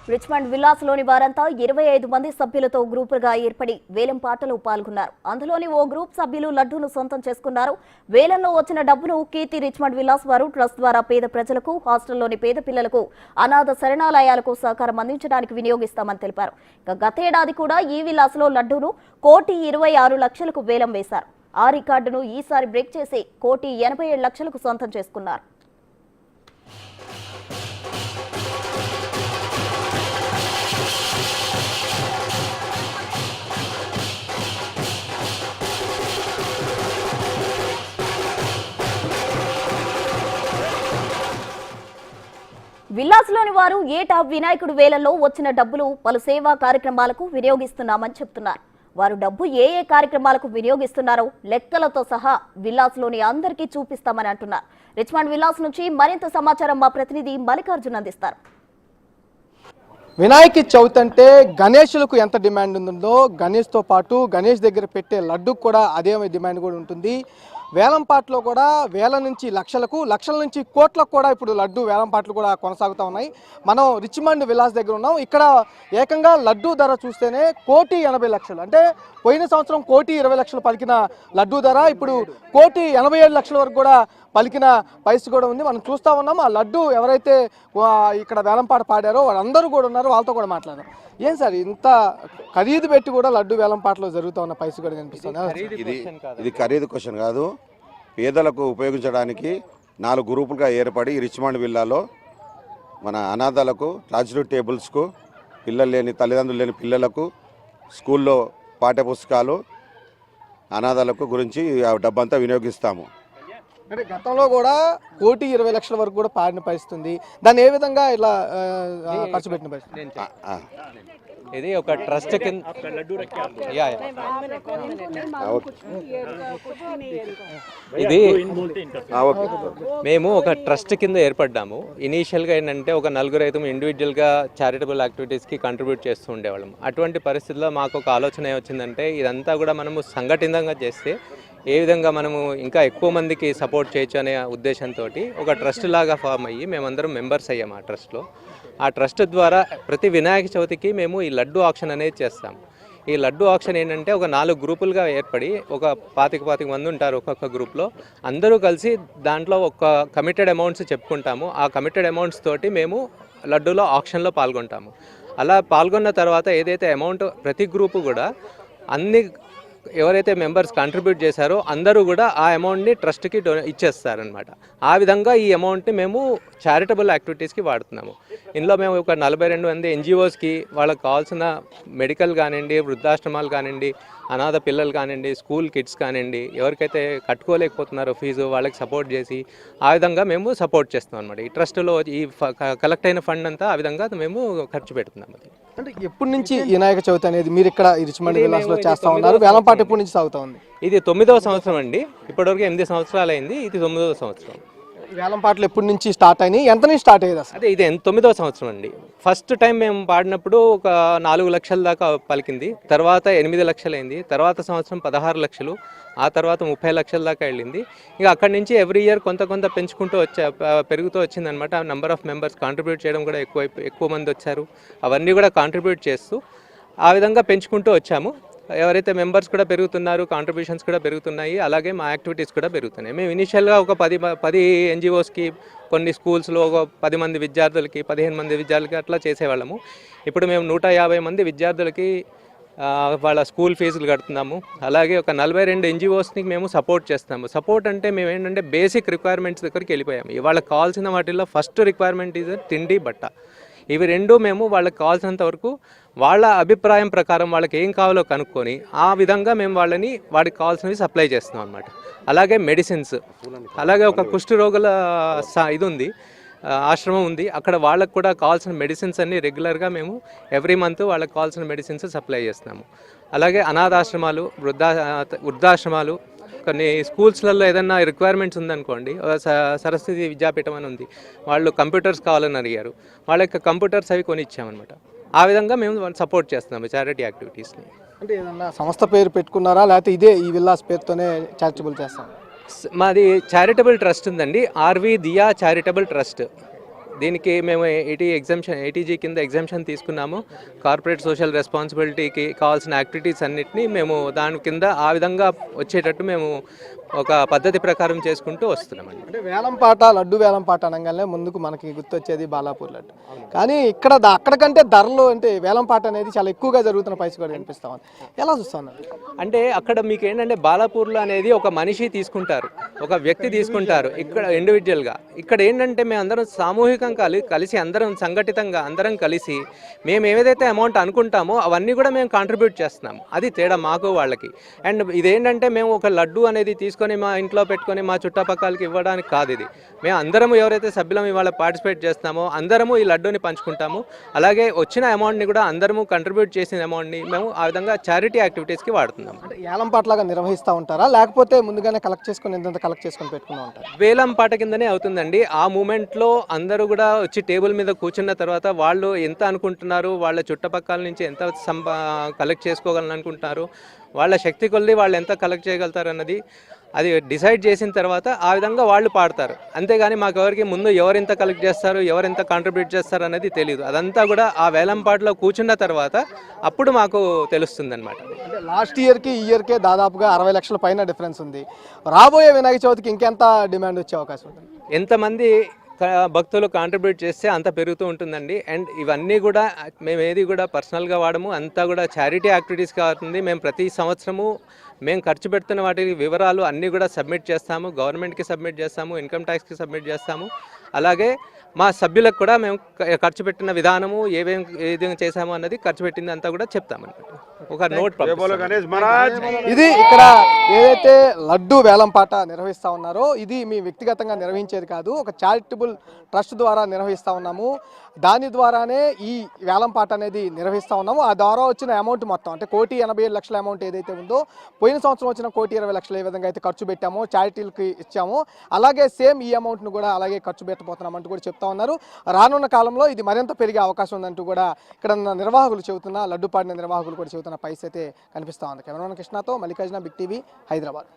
Richmond విల్లాస్లోని వారంతా 25 మంది సభ్యులతో గ్రూపులుగా ఏర్పడి వేలం పాటలో పాల్గొన్నారు. అందులోని ఓ గ్రూప్ సభ్యులు లడ్డూను సొంతం చేసుకున్నారు. వేలంలో వచ్చిన డబ్బును కీర్తి రిచ్మండ్ విల్లాస్ వారు ట్రస్ట్ ద్వారా పేద ప్రజలకు, హాస్టల్లోని పేద పిల్లలకు, అనాథ శరణాలయాలకు సహకారం అందించడానికి వినియోగిస్తామని తెలిపారు. గతేడాది కూడా ఈ విల్లాస్లో లడ్డూను 1,26,00,000కు వేలం వేశారు. ఆ రికార్డును ఈసారి బ్రేక్ చేసి 1,87,00,000కు సొంతం చేసుకున్నారు. విల్లాస్లోని వారు ఏటా వినాయకుడు వేలంలో వచ్చిన డబ్బులు పలు సేవా కార్యక్రమాలకు వినియోగిస్తున్నామని చెప్తున్నారు. వారు డబ్బు ఏ కార్యక్రమాలకు వినియోగిస్తున్నారో లెక్కలతో సహా విల్లాస్లోని అందరికీ చూపిస్తామని అంటున్నారు. రిచ్మండ్ విల్లాస్ నుంచి మరింత సమాచారం మా ప్రతినిధి మల్లికార్జున్ అందిస్తారు. వినాయక చవితి అంటే గణేషులకు ఎంత డిమాండ్ ఉందో గణేష్తో పాటు గణేష్ దగ్గర పెట్టే లడ్డుకు కూడా అదే డిమాండ్ కూడా ఉంటుంది. వేలంపాట్లో కూడా వేల నుంచి లక్షలకు, లక్షల నుంచి కోట్లకు కూడా ఇప్పుడు లడ్డు వేలంపాట్లు కూడా కొనసాగుతూ ఉన్నాయి. మనం రిచ్మండ్ విల్లాస్ దగ్గర ఉన్నాం. ఇక్కడ ఏకంగా లడ్డు ధర చూస్తేనే 1,80,00,000 అంటే పోయిన సంవత్సరం 1,20,00,000 పలికిన లడ్డు ధర ఇప్పుడు 1,87,00,000 వరకు కూడా పలికిన పరిస్థితి కూడా ఉంది. మనం చూస్తూ ఉన్నాం. ఆ లడ్డు ఎవరైతే ఇక్కడ వేలంపాట పాడారో వాళ్ళందరూ కూడా ఉన్నారు. వాళ్ళతో కూడా మాట్లాడారు. ఏం సార్ ఇంత ఖరీదు పెట్టి కూడా లడ్డు వేలంపాటలో జరుగుతూ ఉన్న పరిస్థితి కూడా కనిపిస్తుంది. ఇది ఖరీదు క్వశ్చన్ కాదు. పేదలకు ఉపయోగించడానికి 4 గ్రూపులుగా ఏర్పడి రిచ్మండ్ విల్లాలో మన అనాథాలకు, ట్రాజడీ టేబుల్స్కు, పిల్లలు లేని తల్లిదండ్రులు లేని పిల్లలకు, స్కూల్లో పాఠ్యపుస్తకాలు, అనాథాలకు గురించి ఆ డబ్బంతా వినియోగిస్తాము. అంటే గతంలో కూడా 1,20,00,000 వరకు కూడా పాడిన పరిస్థితి ఉంది. దాన్ని ఏ విధంగా ఇలా ఖర్చు పెట్టిన పరిస్థితి? ఇది ఒక ట్రస్ట్ కింద ఇది మేము ఒక ట్రస్ట్ కింద ఏర్పడ్డాము. ఇనీషియల్గా ఏంటంటే ఒక 4 రైతు ఇండివిజువల్గా చారిటబుల్ యాక్టివిటీస్కి కంట్రిబ్యూట్ చేస్తూ ఉండేవాళ్ళం. అటువంటి పరిస్థితుల్లో మాకు ఒక ఆలోచన వచ్చిందంటే ఇదంతా కూడా మనము సంఘటితంగా చేస్తే ఏ విధంగా మనము ఇంకా ఎక్కువ మందికి సపోర్ట్ చేయొచ్చు అనే ఉద్దేశంతో ఒక ట్రస్ట్ లాగా ఫామ్ అయ్యి మేమందరం మెంబర్స్ అయ్యాము ఆ ట్రస్ట్లో. ఆ ట్రస్ట్ ద్వారా ప్రతి వినాయక చవితికి మేము ఈ లడ్డు ఆక్షన్ అనేది చేస్తాం. ఈ లడ్డు ఆక్షన్ ఏంటంటే ఒక 4 గ్రూపులుగా ఏర్పడి ఒక 25 మంది ఉంటారు ఒక్కొక్క గ్రూప్లో. అందరూ కలిసి దాంట్లో ఒక కమిటెడ్ అమౌంట్స్ చెప్పుకుంటాము. ఆ కమిటెడ్ అమౌంట్స్ తోటి మేము లడ్డూలో ఆక్షన్లో పాల్గొంటాము. అలా పాల్గొన్న తర్వాత ఏదైతే అమౌంట్ ప్రతి గ్రూపు కూడా అన్ని ఎవరైతే మెంబర్స్ కంట్రిబ్యూట్ చేశారో అందరూ కూడా ఆ అమౌంట్ని ట్రస్ట్కి ఇచ్చేస్తారనమాట. ఆ విధంగా ఈ అమౌంట్ని మేము చారిటబుల్ యాక్టివిటీస్కి వాడుతున్నాము. ఇందులో మేము ఒక 42 మంది ఎన్జిఓస్కి వాళ్ళకి కావాల్సిన మెడికల్ కానివ్వండి, వృద్ధాశ్రమాలు కానివ్వండి, అనాథ పిల్లలు కానివ్వండి, స్కూల్ కిడ్స్ కానివ్వండి, ఎవరికైతే కట్టుకోలేకపోతున్నారో ఫీజు వాళ్ళకి సపోర్ట్ చేసి ఆ విధంగా మేము సపోర్ట్ చేస్తాం అనమాట. ఈ ట్రస్ట్లో ఈ కలెక్ట్ అయిన ఫండ్ అంతా ఆ విధంగా మేము ఖర్చు పెడుతున్నాం. అది అంటే ఎప్పటి నుంచి వినాయక చవితి అనేది మీరు ఇక్కడ రిచ్మండ్ విల్లాస్లో చేస్తూ ఉన్నారు? వేలంపాట ఎప్పటి నుంచి సాగుతూ ఉంది? ఇది 9వ సంవత్సరం అండి. ఇప్పటివరకు 8 సంవత్సరాలు అయింది. ఇది 9వ సంవత్సరం. వేలంపాటలు ఎప్పటి నుంచి స్టార్ట్ అయినాయి? ఎంత నుంచి స్టార్ట్ అయ్యేది అసలు? అదే ఇది 9వ సంవత్సరం అండి. ఫస్ట్ టైం మేము పాడినప్పుడు ఒక 4 లక్షల దాకా పలికింది. తర్వాత 8 లక్షలు అయింది. తర్వాత సంవత్సరం 16 లక్షలు, ఆ తర్వాత 30 లక్షల దాకా వెళ్ళింది. ఇక అక్కడి నుంచి ఎవ్రీ ఇయర్ కొంత పెంచుకుంటూ పెరుగుతూ వచ్చిందనమాట. నెంబర్ ఆఫ్ మెంబర్స్ కాంట్రిబ్యూట్ చేయడం కూడా ఎక్కువ మంది వచ్చారు. అవన్నీ కూడా కాంట్రిబ్యూట్ చేస్తూ ఆ విధంగా పెంచుకుంటూ వచ్చాము. ఎవరైతే మెంబర్స్ కూడా పెరుగుతున్నారు, కాంట్రిబ్యూషన్స్ కూడా పెరుగుతున్నాయి, అలాగే మా యాక్టివిటీస్ కూడా పెరుగుతున్నాయి. మేము ఇనిషియల్గా ఒక 10 ఎన్జిఓస్కి, కొన్ని స్కూల్స్లో ఒక 10 మంది విద్యార్థులకి, 15 మంది విద్యార్థులకి అట్లా చేసేవాళ్ళము. ఇప్పుడు మేము 150 మంది విద్యార్థులకి వాళ్ళ స్కూల్ ఫీజులు కడుతున్నాము. అలాగే ఒక 42 ఎన్జిఓస్ని మేము సపోర్ట్ చేస్తున్నాము. సపోర్ట్ అంటే మేము ఏంటంటే బేసిక్ రిక్వైర్మెంట్స్ దగ్గరికి వెళ్ళిపోయాము. వాళ్ళకి కావాల్సిన వాటిల్లో ఫస్ట్ రిక్వైర్మెంట్ ఈజ్ తిండి, బట్ట. ఇవి రెండు మేము వాళ్ళకి కావాల్సినంత వరకు వాళ్ళ అభిప్రాయం ప్రకారం వాళ్ళకి ఏం కావాలో కనుక్కొని ఆ విధంగా మేము వాడికి కావాల్సినవి సప్లై చేస్తున్నాం అనమాట. అలాగే మెడిసిన్స్, అలాగే ఒక కుష్టి రోగుల ఇది ఉంది, ఆశ్రమం ఉంది. అక్కడ వాళ్ళకు కూడా కావాల్సిన మెడిసిన్స్ అన్ని రెగ్యులర్గా మేము ఎవ్రీ మంత్ వాళ్ళకి కావాల్సిన మెడిసిన్స్ సప్లై చేస్తున్నాము. అలాగే అనాథాశ్రమాలు, వృద్ధాశ్రమాలు, కొన్ని స్కూల్స్లలో ఏదైనా రిక్వైర్మెంట్స్ ఉందనుకోండి, సరస్వతి విద్యాపీఠం అని ఉంది, వాళ్ళు కంప్యూటర్స్ కావాలని అడిగారు, వాళ్ళ యొక్క కంప్యూటర్స్ అవి కొని ఇచ్చామన్నమాట. ఆ విధంగా మేము సపోర్ట్ చేస్తున్నాము చారిటీ యాక్టివిటీస్ని. అంటే ఏదన్నా సంస్థ పేరు పెట్టుకున్నారా, లేకపోతే ఇదే ఈ విల్లాస్ పేరుతోనే చారిటబుల్ చేస్తాం? మాది చారిటబుల్ ట్రస్ట్ ఉందండి, ఆర్వి దియా చారిటబుల్ ట్రస్ట్. దీనికి మేము ఏటీజీ కింద ఎగ్జామ్షన్ తీసుకున్నాము. కార్పొరేట్ సోషల్ రెస్పాన్సిబిలిటీకి కావాల్సిన యాక్టివిటీస్ అన్నిటినీ మేము దాని కింద ఆ విధంగా వచ్చేటట్టు మేము ఒక పద్ధతి ప్రకారం చేసుకుంటూ వస్తున్నామండి. అంటే వేలంపాట లడ్డు వేలంపాట అనగానే ముందుకు మనకి గుర్తొచ్చేది బాలాపూర్ లడ్డు, కానీ ఇక్కడ అక్కడికంటే ధరలు అంటే వేలంపాట అనేది చాలా ఎక్కువగా జరుగుతున్న పరిస్థితి కూడా కనిపిస్తా ఉంది. ఎలా చూస్తున్నారు? అంటే అక్కడ మీకు ఏంటంటే బాలాపూర్లో అనేది ఒక మనిషి తీసుకుంటారు, ఒక వ్యక్తి తీసుకుంటారు, ఇక్కడ ఇండివిజువల్గా. ఇక్కడ ఏంటంటే మేము అందరం సామూహికంగా కలిసి అందరం సంఘటితంగా అందరం కలిసి మేము ఏదైతే అమౌంట్ అనుకుంటామో అవన్నీ కూడా మేము కాంట్రిబ్యూట్ చేస్తున్నాము. అది తేడా మాకు వాళ్ళకి. అండ్ ఇదేంటంటే మేము ఒక లడ్డు అనేది తీసుకొని మా ఇంట్లో పెట్టుకొని మా చుట్టుపక్కలకి ఇవ్వడానికి కాదు. ఇది మేము అందరము ఎవరైతే సభ్యులం ఇవాళ పార్టిసిపేట్ చేస్తామో అందరము ఈ లడ్డూని పంచుకుంటాము. అలాగే వచ్చిన అమౌంట్ని కూడా అందరము కంట్రిబ్యూట్ చేసిన అమౌంట్ని మేము ఆ విధంగా చారిటీ యాక్టివిటీస్కి వాడుతున్నాం. అంటే వేలంపాటలాగా నిర్వహిస్తూ ఉంటారా, లేకపోతే ముందుగానే కలెక్ట్ చేసుకొని ఎంత కలెక్ట్ చేసుకొని పెట్టుకుని ఉంటారు? వేలం పాట కిందనే అవుతుందండి. ఆ మూమెంట్లో అందరూ కూడా వచ్చి టేబుల్ మీద కూర్చున్న తర్వాత వాళ్ళు ఎంత అనుకుంటున్నారు, వాళ్ళ చుట్టుపక్కల నుంచి ఎంత కలెక్ట్ చేసుకోగలను అనుకుంటున్నారు, వాళ్ళ శక్తి కొద్దీ వాళ్ళు ఎంత కలెక్ట్ చేయగలుగుతారు అన్నది అది డిసైడ్ చేసిన తర్వాత ఆ విధంగా వాళ్ళు పాడతారు. అంతేగాని మాకు ఎవరికి ముందు ఎవరెంత కలెక్ట్ చేస్తారు, ఎవరెంత కాంట్రిబ్యూట్ చేస్తారు అనేది తెలియదు. అదంతా కూడా ఆ వేలంపాటలో కూర్చున్న తర్వాత అప్పుడు మాకు తెలుస్తుంది అనమాట. అంటే లాస్ట్ ఇయర్కి ఈ ఇయర్కే దాదాపుగా 60 లక్షల పైన డిఫరెన్స్ ఉంది. రాబోయే వినాయక చవితికి ఇంకెంత డిమాండ్ వచ్చే అవకాశం ఉంది? ఎంతమంది భక్తులు కాంట్రిబ్యూట్ చేస్తే అంత పెరుగుతూ ఉంటుందండి. అండ్ ఇవన్నీ కూడా మేము ఏది కూడా పర్సనల్గా వాడము, అంతా కూడా చారిటీ యాక్టివిటీస్ కావుతుంది. మేము ప్రతి సంవత్సరము మేము ఖర్చు పెడుతున్న వాటి వివరాలు అన్నీ కూడా సబ్మిట్ చేస్తాము, గవర్నమెంట్కి సబ్మిట్ చేస్తాము, ఇన్కమ్ ట్యాక్స్కి సబ్మిట్ చేస్తాము. అలాగే మా సభ్యులకు కూడా మేము ఖర్చు పెట్టిన విధానము ఏ విధంగా చేశాము అన్నది ఖర్చు పెట్టింది అంతా కూడా చెప్తామన్నమాట. ఒక నోట్ ఇది ఇక్కడ ఏదైతే లడ్డు వేలంపాట నిర్వహిస్తా ఉన్నారో ఇది మీ వ్యక్తిగతంగా నిర్వహించేది కాదు, ఒక చారిటబుల్ ట్రస్ట్ ద్వారా నిర్వహిస్తా ఉన్నాము. దాని ద్వారానే ఈ వేలంపాట అనేది నిర్వహిస్తా ఉన్నాము. ఆ ద్వారా వచ్చిన అమౌంట్ మొత్తం అంటే 1,87,00,000 అమౌంట్ ఏదైతే ఉందో పోయిన సంవత్సరం వచ్చిన 1,20,00,000 ఏ విధంగా అయితే ఖర్చు పెట్టామో చారిటీలకి ఇచ్చాము, అలాగే సేమ్ ఈ అమౌంట్ను కూడా అలాగే ఖర్చు పెట్టబోతున్నామంటూ కూడా చెప్తా ఉన్నారు. రానున్న కాలంలో ఇది మరింత పెరిగే అవకాశం ఉందంటూ కూడా ఇక్కడ నిర్వాహకులు చెబుతున్నా, లడ్డు పాడిన నిర్వాహకులు కూడా చెబుతున్న పరిస్థితి కనిపిస్తూ ఉంది. కెమెరామెన్ కృష్ణతో మల్లికార్జున, బిగ్ టీవీ, హైదరాబాద్.